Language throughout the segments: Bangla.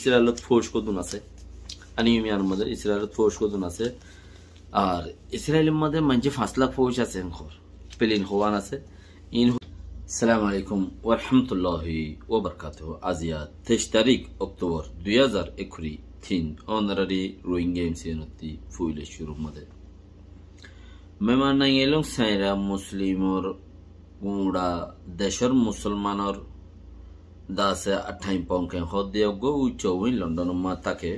ইসরায়েলত ফোর্স কতজন আছে আনিমিয়ার মধ্যে ইসরায়েলত ফোর্স কতজন আছে আর ইসরায়েলের মধ্যে মানে 5 লাখ ফোর্স আছে খর প্লেন হওয়ান আছে ইন আসসালামু আলাইকুম ওয়া রাহমাতুল্লাহি ওয়া বারাকাতুহু আজিয়া 23 তারিখ অক্টোবর 2021 থিন অনারারি রোহিঙ্গা এমসিএনতি ফুইলে শুরু মধ্যে মেমান নাইলং সাইরা মুসলিমর গুড়া দেশের মুসলমানর দাসে 28 পঙ্কে হদ্দে গো উচ্চউইন লন্ডন মা তাকে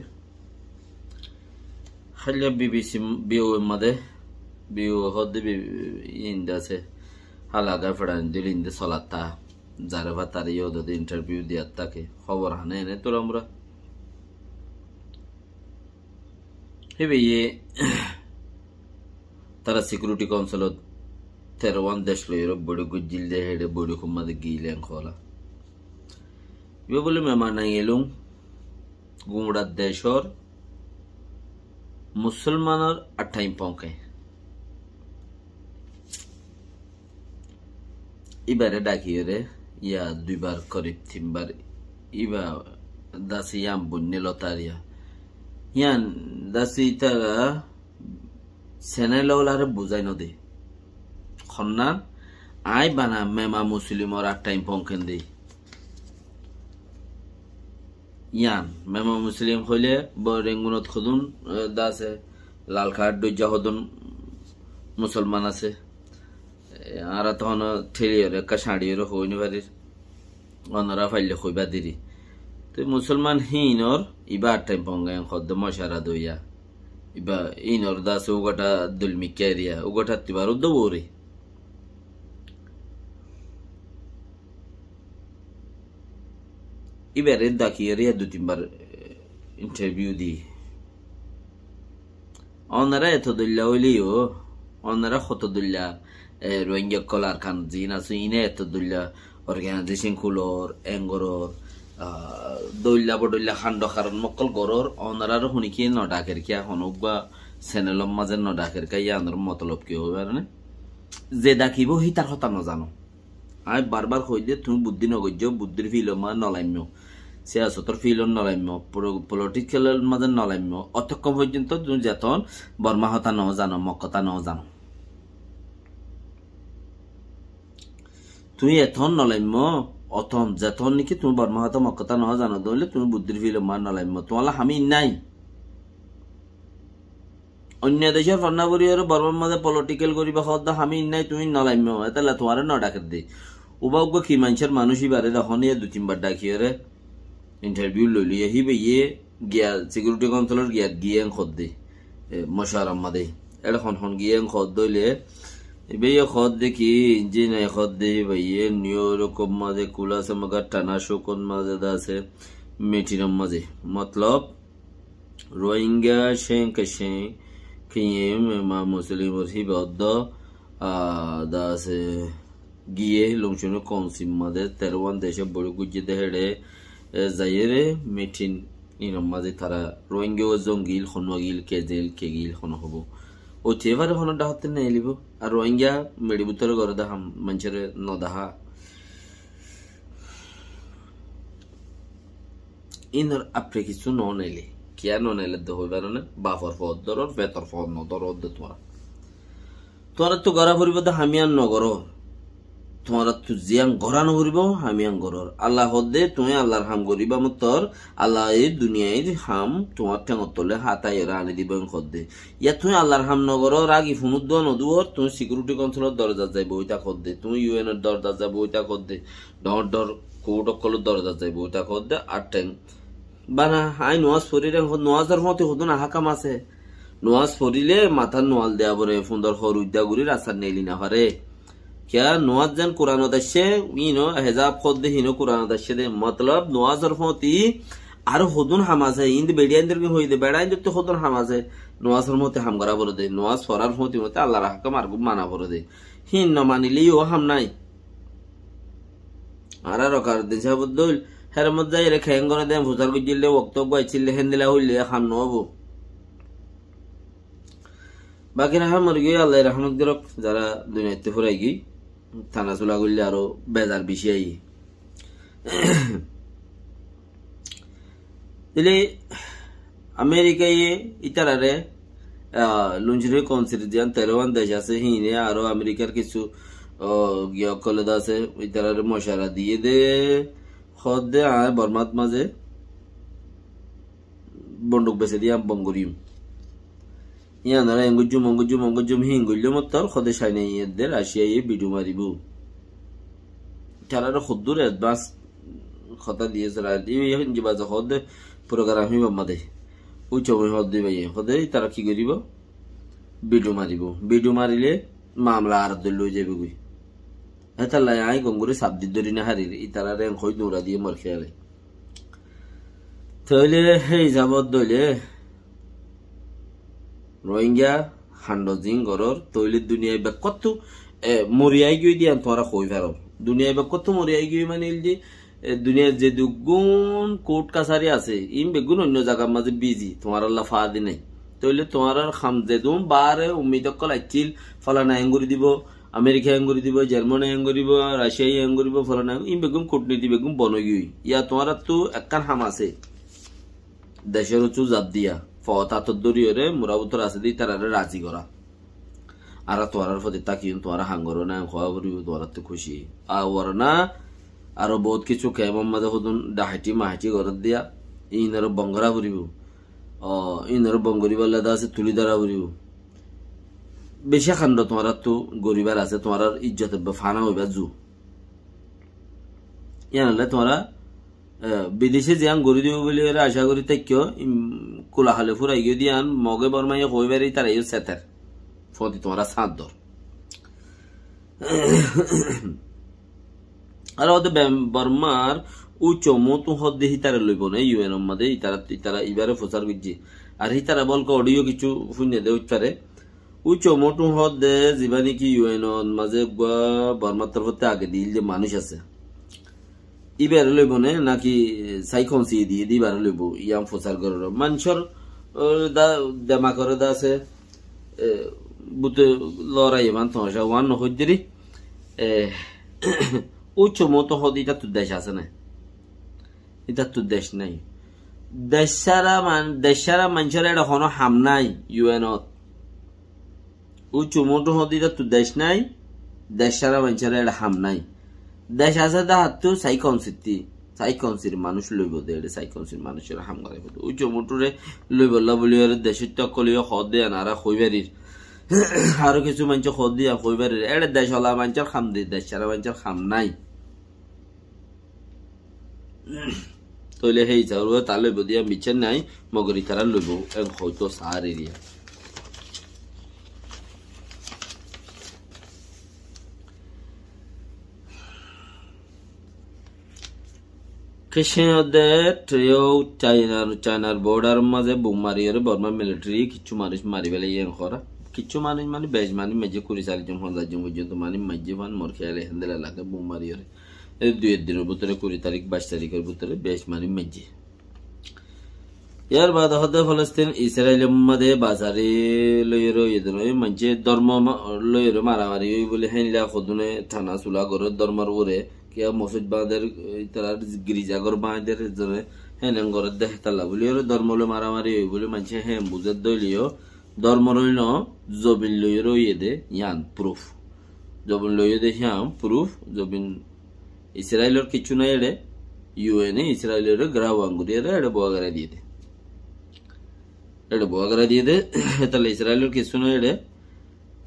হালিয়া বিবিসি বিও মধ্যে বিও হদ্দে ইন্দাসে হালাগা ফড়ান দিলিন্দে সলাতা জারবা তারিও দ ইন্টারভিউ দিয়া তাকে খবর হানে নে তোর আমরা হেবে তারা সিকিউরিটি কাউন্সিলত 13 দেশ লইর বড় গুজিল দে হেডে বড় কুমাদে গিলেন খোলা ইবে বলে মেমান এলুম গুড়া দেশর মুসলমানের 28 পঙ্কে ইবারে ডাকিয়ে রে ইয়া দুইবার করিব তিনবার ইবা দাসি ইয়াম বুন্নে লতারিয়া ইয়ান দাসি তারা সেনেলওলারে বুঝাই নদে খন্নান আই বানা মেমা মুসলিমর 28 পঙ্কেন দে ইয়ান মেমা মুসলিম হইলে বরেঙ্গুনত খুদুন দাসে লাল কার্ড দইজা হদুন মুসলমান আছে আর তখন ঠেলিয়রে একটা শাড়ির হইনি বাড়ির অনরা ফাইলে হইবা দিরি তো মুসলমান হিনর ইবা 28 পঙ্গায় খদ্দ মশারা দইয়া ইবা ইনর দাসে উগাটা দুলমি ক্যারিয়া উগাটা তিবার দৌড়ে ইবারে দাকিয়ে দু তিনবার ইন্টারভিউ দি অনারা এত দল্লা হইলেও অনারা কত দল্লা রোহিঙ্গা কলার খান জিন আছে ইনে এত দল্লা অর্গানাইজেশন কুলর এঙ্গরর দল্লা বডল্লা খান্ড কারণ মকল গরর অনারার শুনিকি নডাকের কিয়া হনুবা চ্যানেলর মাঝে নডাকের কাই আনার মতলব কি হবে মানে যে ডাকিব সি তার কথা নজানো আই বারবার কই দে তুমি বুদ্ধি নগজ্য বুদ্ধির ফিলমা নলাম্য সিয়াসতর ফিলন নলাম্য পলিটিক্যালের মাঝে নলাম্য অতক্ষণ পর্যন্ত তুমি যেতন বর্মা হতা ন জানো মক্কতা ন জানো তুমি এথন নলাম্য অথন যেতন নাকি তুমি বর্মা হতা মক্কতা ন জানো দলে তুমি বুদ্ধির ফিলমা নলাম্য তোমালা আমি নাই অন্য দেশের ফন্নাবরীর বর্মার মাঝে পলিটিক্যাল করিবা হদ্দা আমি নাই তুমি নলাম্য এতালা তোমার ন ডাকের দে উবাউগ কি মানুষের মানুষই বারে তখন দু তিনবার ডাকিয়ে রে ইন্টারভিউ লইলি হিবে গিয়া সিকিউরিটি কাউন্সিলর গিয়ে খদ দে মশারাম মাদে এটা খন গিয়ে খদ দইলে এবে খদ দেখি যে নাই খদ দে ভাইয়ে নিউ রকম মাঝে কুলাসে মগা টানা শোকন মাঝে দাসে মেটিরম মাঝে মতলব রোহিঙ্গা শেখ কিয়ে মা মুসলিম হিবে অদ্দ দাসে গিয়ে লংশন কনসিম মাঝে 13 দেশে বড় গুজি দেহেড়ে যাইরে মেটিন ইনম মাঝে তারা রোহিঙ্গা জঙ্গিল খনগিল কেজেল কেগিল খন হব ও চেবারে খন ডাহতে নাই লিব আর রোহিঙ্গা মেডি বুতর করে দাহাম মানুষের নদাহা ইনর আপরে কিছু ননাইলে কিয়া ননাইলে দে হইবার না বাফর ফদ দরর বেতর ফদ ন দরর দে তোরা তো গড়া ফুরিব দে হামিয়ান নগর তোমার তো জিয়াং গড়া নগরিব হামিয়াং গরর আল্লাহ হদে তুমি আল্লাহর হাম করিবা মতর আল্লাহ এই দুনিয়ায় হাম তোমার ঠেঙর তলে হাতাই আনি দিব খদ্দে ইয়া তুমি আল্লাহর হাম নগর রাগি ফুনুদ নদুয়র তুমি সিকিউরিটি কাউন্সিলর দরজা যাইব ওইটা খদ্দে তুমি ইউএন এর দরজা যাবো ওইটা খদ্দে ডর ডর কোর্ট অকল দরজা যাইব ওইটা খদ্দে আর ঠেং বানা আই নোয়াজ ফরিরে নোয়াজের মতে হদুন হাকাম আছে নোয়াজ ফরিলে মাথার নোয়াল দেয়া বরে সুন্দর হর উদ্যা গুড়ি রাস্তার নেইলি না হরে क्या नवाज जन कुरान दशे इनो हेजाब खुद दे हिनो कुरान दशे दे मतलब नवाज रफोती आर खुदुन हमाज है इंद बेडिया इंदर के होई दे बेडा इंदर तो खुदुन हमाज है नवाज रफोती हम गरा बोल दे नवाज फरार होती होते अल्लाह रहा का मार्गुब माना बोल दे हिन न मानी लियो हम नहीं आरा रकार दिन से बदल हर मध्य ये खेंगों ने दे फुसर को जिले वक्त को चिल्ले हिंदला हुई हम नोबो बाकी ना हम मर गए अल्लाह रहमत दिरक जरा दुनिया इत्तेफाक़ी थाना चुला गले आरो बेजार बेसि দিলে আমেরিকায় ইতারারে লুঞ্জরে কনসিডার দিয়ান 13 দেশ আছে হিনে আরো আমেরিকার কিছু কলেজ আছে ইতারারে মশারা দিয়ে দে খদে আয় বর্মাত মাঝে বন্দুক বেছে দিয়া বঙ্গরিম ইয়ানারা এঙ্গুজুম হিঙ্গুল্য মত্তর খদে সাইনে ইয়েদের রাশিয়ায় বিডু মারিব তারারে খুদ্দুর অ্যাডভান্স কথা দিয়েছে এখন যে বাজে খদে প্রোগ্রাম হিব মাদে উচ্চময় হদ দিবে খদে তারা কি করিব বিডু মারিলে মামলা আর লই যাবে গুই এটা লাই আই গঙ্গুরে সাবদি ধরি না হারির ইতারা রেং হই দৌড়া দিয়ে মর খেয়ালে তাহলে সেই যাবত দইলে রোহিঙ্গা হান্ডজিং গরর তৈলে দুনিয়ায় বা কত মরিয়াই গিয়ে দিয়ে তোরা কই ফেরো দুনিয়ায় বা কত মরিয়াই গিয়ে মানে যে দুনিয়ার যে দুগুণ কোর্ট কাছারি আছে ইম বেগুন অন্য জায়গার মাঝে বিজি তোমার আল্লাহ ফাদি নাই তইলে তোমার খাম যে দুম বারে উম্মিদ কলাইছিল ফলানা এঙ্গুরি দিব আমেরিকা এঙ্গুরি দিব জার্মানি এঙ্গুরি দিব রাশিয়া এঙ্গুরি দিব ফলানা ইম বেগুন কূটনীতি বেগুন বনগি ইয়া তোমার তো একখান হাম আছে দেশের উঁচু জাত দিয়া ফতাতর দরিয়রে মুরাবুতর আছে দি তারারে রাজি করা আর তোরার ফতে তাকিন তোরা হাঙ্গর না খোয়া করিব তোরা তো খুশি আর না আরো বহুত কিছু কেমন মাঝে হদুন ডাহাইটি মাহাইটি ঘরত দিয়া ইনারো বঙ্গরা করিব ইনারো বঙ্গরি বাল্লাদা আছে তুলি দ্বারা করিব বেশি খান্ড তোমার তো গরিবার আছে তোমার ইজ্জত ফানা হইবা জু ইয়ানলে তোমরা বিদেশে যে গড়ি দিব বলে আশা করি তাইকেও কোলাহালে ফুরাই গিয়ে দিয়ে মগে বর্মাইয়ে কইবারই তার এই সেতের ফতি তোমরা সাত দর আর ওদের বর্মার উচ্চ মতো হদ দিয়ে হিতারে লইব না ইউএন মধ্যে ইতারা ইবারে প্রচার করছে আর হিতারা বলকে অডিও কিছু শুনে দে উচ্চারে উচ্চ মোটু হদ দে যিবা নাকি ইউএন মাঝে বর্মার তরফতে আগে দিল যে মানুষ আছে ইবার লইব নে নাকি সাইকনসি দিয়ে দিবার লইব ইয়াম প্রচার করর মানুষের দেমা করে দা আছে বুতে লড়াই মান তোমাশা ওয়ান হইদিরি উচ্চ মতো হদ এটা তো দেশ আছে না এটা তো দেশ নাই দেশারা মানুষের এটা কোনো হাম নাই ইউএনত উচ্চ মতো হদ এটা তো দেশ নাই দেশারা মানুষের এটা হাম নাই দেশ আছে দাহাতো সাইকনসির মানুষ লইব দে সাইকনসির মানুষের হাম করে উচ্চ মোটরে লইব বলি দেশের তকলিও হদ দেয় নারা কইবারির আরো কিছু মানুষ হদ দিয়া কইবারির এটা দেশ হলা মানুষের খাম দে দেশ সারা মানুষের খাম নাই তইলে সেই যাও তা লইব দিয়া মিছেন নাই মগরি তারা লইব হয়তো সার এরিয়া চাইনার বর্ডার মাঝে বোম মারিয়ে বর্মা মিলিটারি কিছু মানুষ মারি ফেলে ইয়ে করা কিছু মানুষ মানে বেশ মানে মেজে 40-40 জন পর্যন্ত মানে মাঝে ফান মর খেয়ালে হেন্দেল এলাকায় বোম মারিয়ে 2 দিনের ভিতরে 20 তারিখ 22 তারিখের ভিতরে বেশ মানে মেজে ইয়ার বাদ হতে ফলস্তিন ইসরায়েলের মধ্যে বাজারে লইয়ের এদের মাঝে ধর্ম লইয়ের মারামারি বলে হেনলা খদুনে থানা চুলা করে ধর্মের উপরে কিয়া মসজিদ বাঁধের তারা গির্জাঘর বাঁধের জন্য হেন ঘরের দেখে তাল্লা বলি ধর্ম লো মারামারি হই বলে মানুষে হ্যাঁ বুঝে দইলিও ধর্ম রইল জবিন লই রইয়ে দে ইয়ান প্রুফ জবিন লইয়ে দে ইয়ান প্রুফ জবিন ইসরায়েলের কিছু নাই এড়ে ইউএনএ ইসরায়েলের গ্রাহ আঙ্গুরি এড়ে বোয়াগারা দিয়ে দে বোয়াগারা দিয়ে দে তাহলে ইসরায়েলের কিছু নাই এড়ে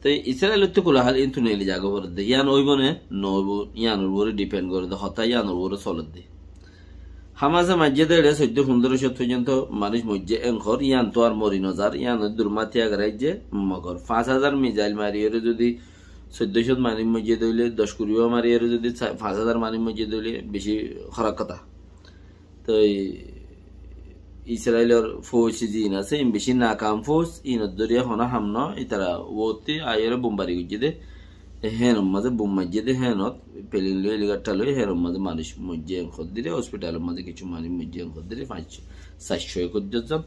তো ইসরায়েলের তো কোলাহাল ইন্তু নেইলে জাগো করে দে ইয়ান ওইব নে নইব ইয়ানোর উপরে ডিপেন্ড করে দে হতা ইয়ানোর উপরে চলত দে হামাজে মাঝে দেড়ে 1400 পর্যন্ত মানুষ মধ্যে এঙ্কর ইয়ান তো আর মরি নজার ইয়ান দুর্মাতিয়া গড়াই যে মগর 5000 মিসাইল মারিয়ে যদি 1400 মানুষ মধ্যে দইলে 10-20 মারিয়ে যদি 5000 মানুষ মধ্যে দইলে বেশি খারাপ কথা তো ইসরায়েলের ফৌজ জিন আছে বেশি নাকাম ফৌজ ইনত দরিয়া হনা হামনা ইতারা ওতে আয়ের বোমবারি গিয়ে দে হেন মাঝে বোম মাঝে দে হেনত পেলিন লই লিগাটা লই হেন মাঝে মানুষ মধ্যে খদ দিলে হসপিটালের মাঝে কিছু মানুষ মধ্যে খদ দিলে 500-700 কদ্জন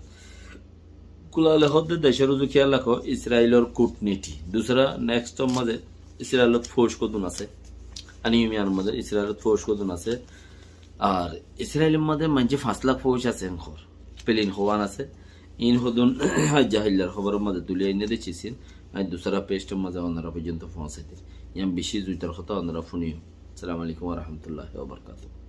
কুলালে হদ দেশের যে খেয়াল রাখো ইসরায়েলের কূটনীতি দুসরা নেক্সট মাঝে ইসরায়েলের ফৌজ কতন আছে আনিমিয়ার মাঝে ইসরায়েলের ফৌজ কতন আছে আর ইসরায়েলের মধ্যে মানে 5 লাখ ফৌজ আছে এনখর স্পেলিং হওয়ান আছে ইন হদুন জাহিল্লার খবরের মাঝে তুলে এনে দিচ্ছিস আমি দুসরা পেস্টের মাঝে ওনারা পর্যন্ত পৌঁছাইতে ইয়াম বেশি জুইতার কথা ওনারা শুনিও আসসালামু আলাইকুম ওয়া রাহমাতুল্লাহি ওয়া বারাকাতুহু